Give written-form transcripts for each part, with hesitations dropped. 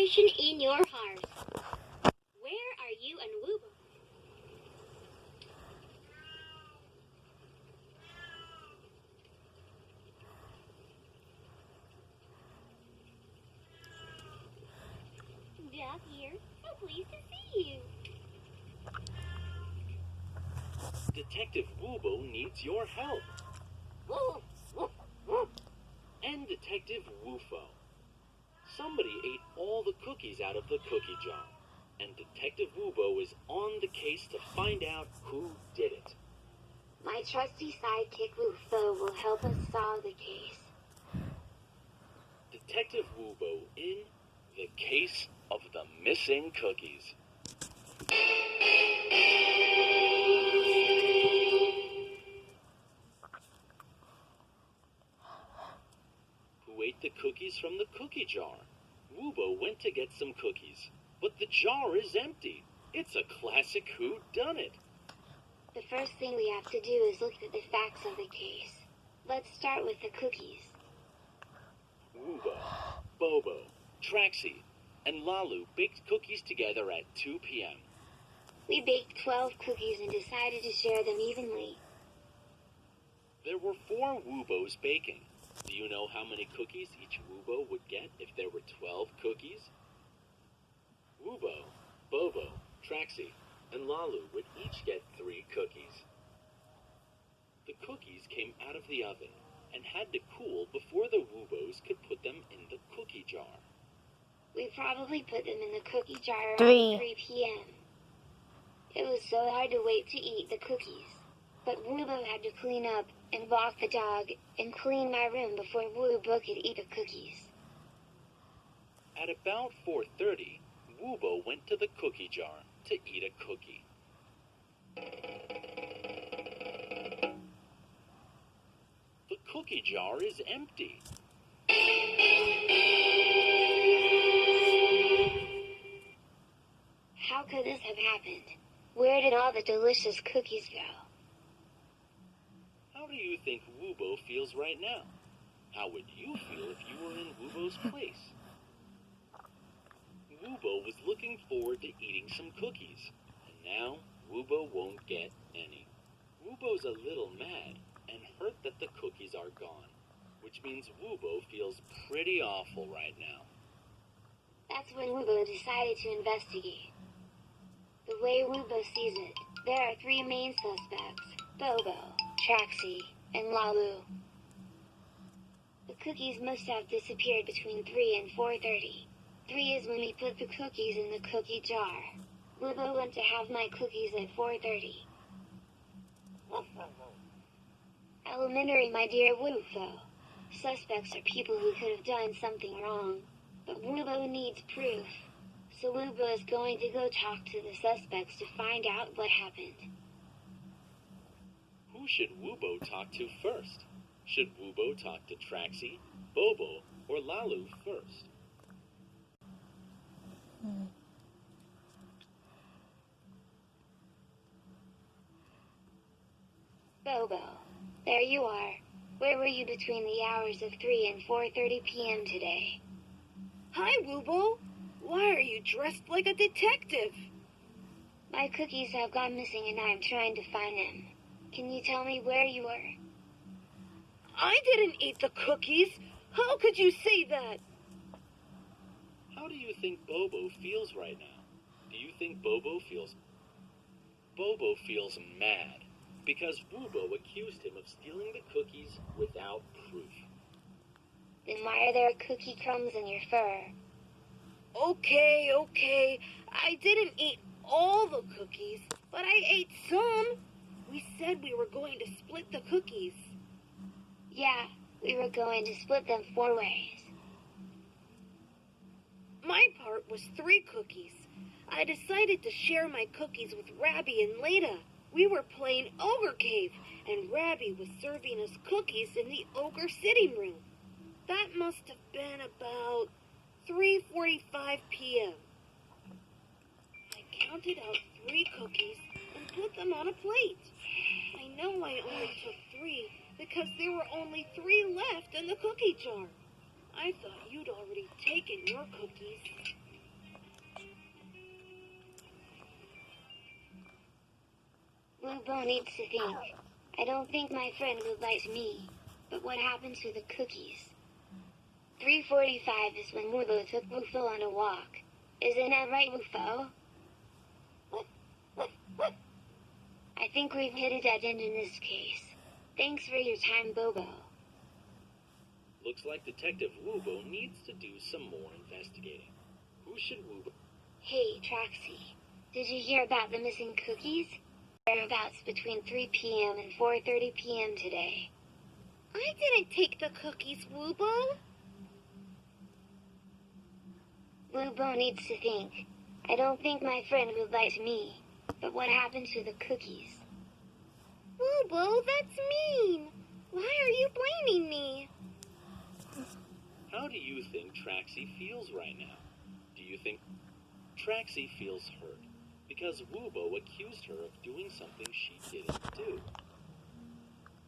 celebration in your heart. Where are you and Woobo? Down here, so pleased to see you. Detective Woobo needs your help. And Detective Woofo. Somebody ate all the cookies out of the cookie jar, and Detective Woobo is on the case to find out who did it. My trusty sidekick Woofo will help us solve the case. Detective Woobo in The Case of the Missing Cookies. Who ate the cookies from the cookie jar? Woobo went to get some cookies, but the jar is empty. It's a classic whodunit. The first thing we have to do is look at the facts of the case. Let's start with the cookies. Woobo, Bobo, Traxie, and Lalu baked cookies together at 2 p.m. We baked 12 cookies and decided to share them evenly. There were 4 Woobos baking. Do you know how many cookies each Woobo would get if there were 12 cookies? Woobo, Bobo, Traxie, and Lalu would each get 3 cookies. The cookies came out of the oven and had to cool before the Woobos could put them in the cookie jar. We probably put them in the cookie jar around 3 p.m. It was so hard to wait to eat the cookies. But Woobo had to clean up and walk the dog and clean my room before Woobo could eat the cookies. At about 4:30, Woobo went to the cookie jar to eat a cookie. The cookie jar is empty. How could this have happened? Where did all the delicious cookies go? How do you think Woobo feels right now? How would you feel if you were in Woobo's place? Woobo was looking forward to eating some cookies, and now Woobo won't get any. Woobo's a little mad and hurt that the cookies are gone, which means Woobo feels pretty awful right now. That's when Woobo decided to investigate. The way Woobo sees it, there are 3 main suspects: Bobo, Traxie, and Lalu. The cookies must have disappeared between 3 and 4:30. 3 is when we put the cookies in the cookie jar. Woobo went to have my cookies at 4:30. Elementary, my dear Woofo. Suspects are people who could have done something wrong, but Woobo needs proof. So Woobo is going to go talk to the suspects to find out what happened. Who should Woobo talk to first? Should Woobo talk to Traxie, Bobo, or Lalu first? Bobo, there you are. Where were you between the hours of 3 and 4:30 p.m. today? Hi, Woobo. Why are you dressed like a detective? My cookies have gone missing and I'm trying to find them. Can you tell me where you were? I didn't eat the cookies. How could you say that? How do you think Bobo feels right now? Do you think Bobo feels mad because Woobo accused him of stealing the cookies without proof? Then why are there cookie crumbs in your fur? Okay. I didn't eat all the cookies, but I ate some. We said we were going to split the cookies. Yeah, we were going to split them 4 ways. My part was 3 cookies. I decided to share my cookies with Rabbi and Leda. We were playing Ogre Cave, and Rabbi was serving us cookies in the Ogre sitting room. That must have been about 3:45 p.m. I counted out 3 cookies and put them on a plate. I know I only took 3 because there were only 3 left in the cookie jar. I thought you'd already taken your cookies. Woobo needs to think. I don't think my friend would like me. But what happened to the cookies? 3:45 is when Woobo took Woofo on a walk. Isn't that right, Woofo? I think we've hit a dead end in this case. Thanks for your time, Bobo. Looks like Detective Woobo needs to do some more investigating. Who should Woobo... Hey, Troxy. Did you hear about the missing cookies? Thereabouts between 3 p.m. and 4:30 p.m. today. I didn't take the cookies, Woobo. Woobo needs to think. I don't think my friend would like me. But what happened to the cookies? Woobo, that's mean. Why are you blaming me? How do you think Traxie feels right now? Do you think Traxie feels hurt because Woobo accused her of doing something she didn't do?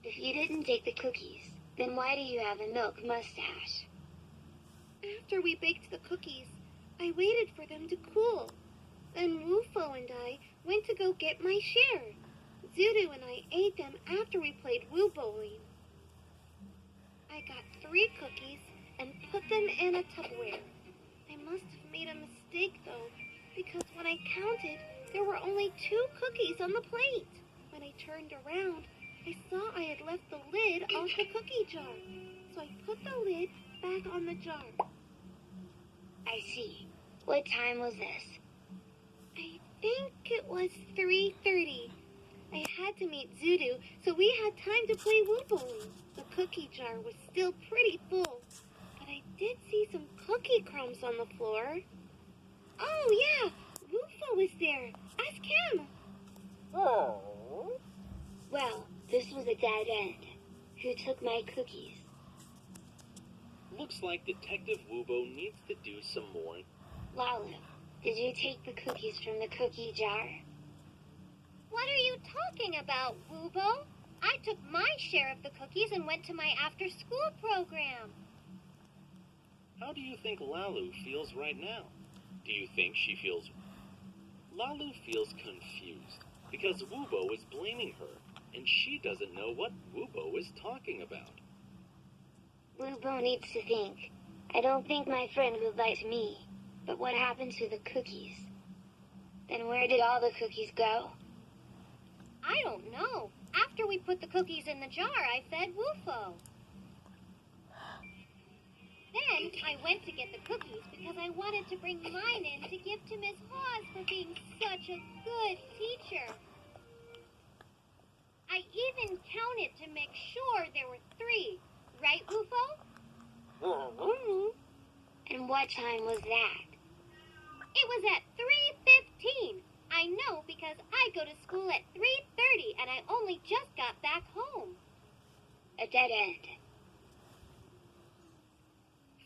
If you didn't take the cookies, then why do you have a milk mustache? After we baked the cookies, I waited for them to cool. Then Woofo and I went to go get my share. Zudu and I ate them after we played Wooboing. I got 3 cookies and put them in a Tupperware. I must have made a mistake, though, because when I counted, there were only 2 cookies on the plate. When I turned around, I saw I had left the lid off the cookie jar, so I put the lid back on the jar. I see. What time was this? I think it was 3:30. I had to meet Zudu, so we had time to play Wooboing. The cookie jar was still pretty full, but I did see some cookie crumbs on the floor. Oh, yeah, Woofo was there. Ask him. Oh. Well, this was a dead end. Who took my cookies? Looks like Detective Woobo needs to do some more. Lalu, did you take the cookies from the cookie jar? What are you talking about, Woobo? I took my share of the cookies and went to my after-school program. How do you think Lalu feels right now? Do you think she feels... Lalu feels confused because Woobo is blaming her and she doesn't know what Woobo is talking about. Woobo needs to think. I don't think my friend would like me. But what happened to the cookies? Then where did all the cookies go? I don't know. After we put the cookies in the jar, I fed Woofo. Then I went to get the cookies because I wanted to bring mine in to give to Miss Hawes for being such a good teacher. I even counted to make sure there were 3. Right, Woofo? And what time was that? It was at 3:15. I know because I go to school at 3:30 and I only just got back home. A dead end.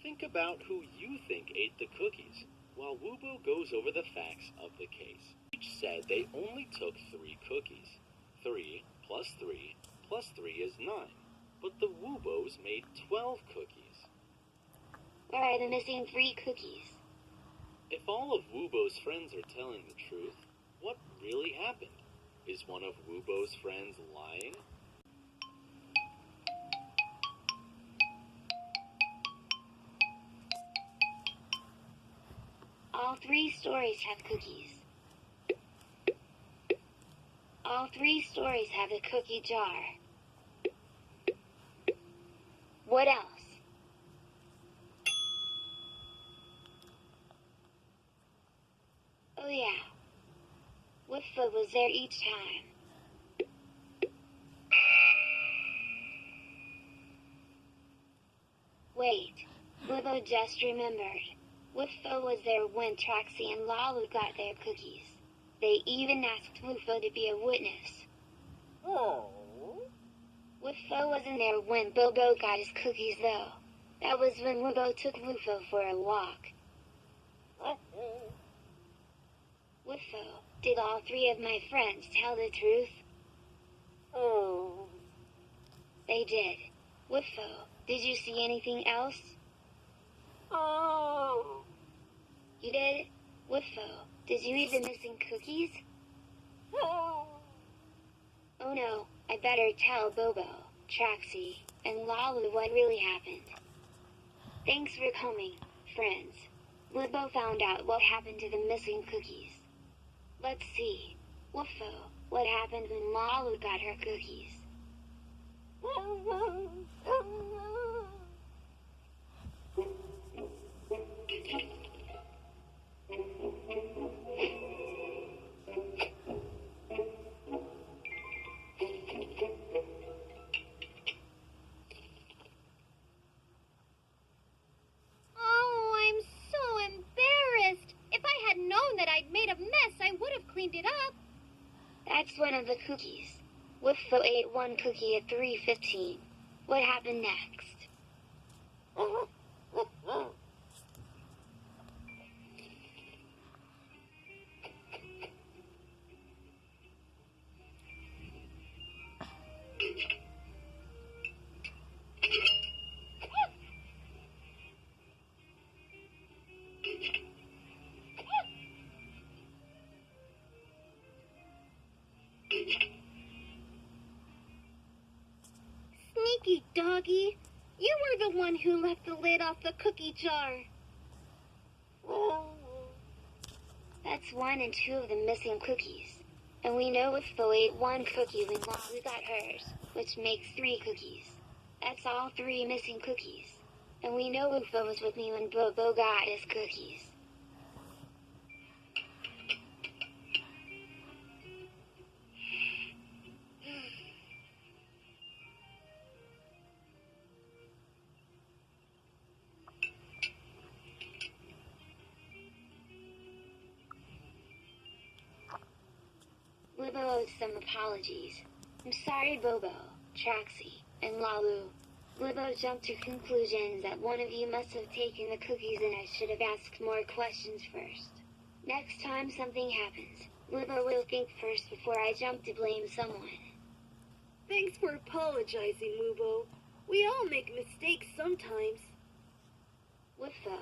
Think about who you think ate the cookies while Woobo goes over the facts of the case. Each said they only took 3 cookies. 3 plus 3 plus 3 is 9. But the Woobos made 12 cookies. Where are the missing 3 cookies? If all of Woobo's friends are telling the truth, what really happened? Is one of Woobo's friends lying? All 3 stories have cookies. All 3 stories have a cookie jar. What else? Oh yeah. Woofo was there each time. Wait. Woobo just remembered. Woofo was there when Troxy and Lalu got their cookies. They even asked Woofo to be a witness. Oh. Woofo wasn't there when Bobo got his cookies, though. That was when Woobo took Woofo for a walk. Woofo, did all 3 of my friends tell the truth? Oh. They did. Woofo, did you see anything else? Oh. You did? Woofo, did you eat the missing cookies? Oh. Oh no, I better tell Bobo, Traxie, and Lalu what really happened. Thanks for coming, friends. Woobo found out what happened to the missing cookies. Let's see. Woofo, what happened when Lalu got her cookies? Oh, I'm so embarrassed. If I had known that I'd made a mess, I would have cleaned it up. That's one of the cookies. Woofo ate one cookie at 3:15. What happened next? Sneaky doggy. You were the one who left the lid off the cookie jar. That's one and two of the missing cookies. And we know Woofo ate one cookie when Lalu got hers, which makes 3 cookies. That's all 3 missing cookies. And we know Woofo was with me when Bobo got his cookies. Woobo owes some apologies. I'm sorry, Bobo, Traxie, and Lalu. Woobo jumped to conclusions that one of you must have taken the cookies and I should have asked more questions first. Next time something happens, Woobo will think first before I jump to blame someone. Thanks for apologizing, Woobo. We all make mistakes sometimes. Woofo,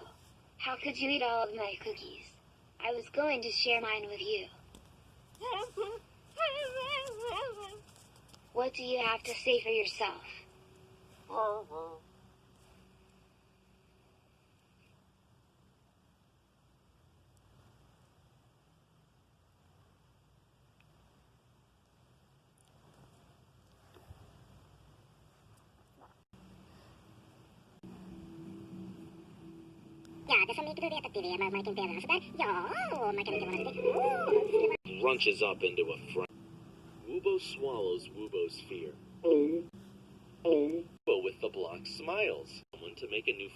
how could you eat all of my cookies? I was going to share mine with you. What do you have to say for yourself? Crunches up into a frown. Woobo swallows Woobo's fear. Woobo with the block smiles. Someone to make a new.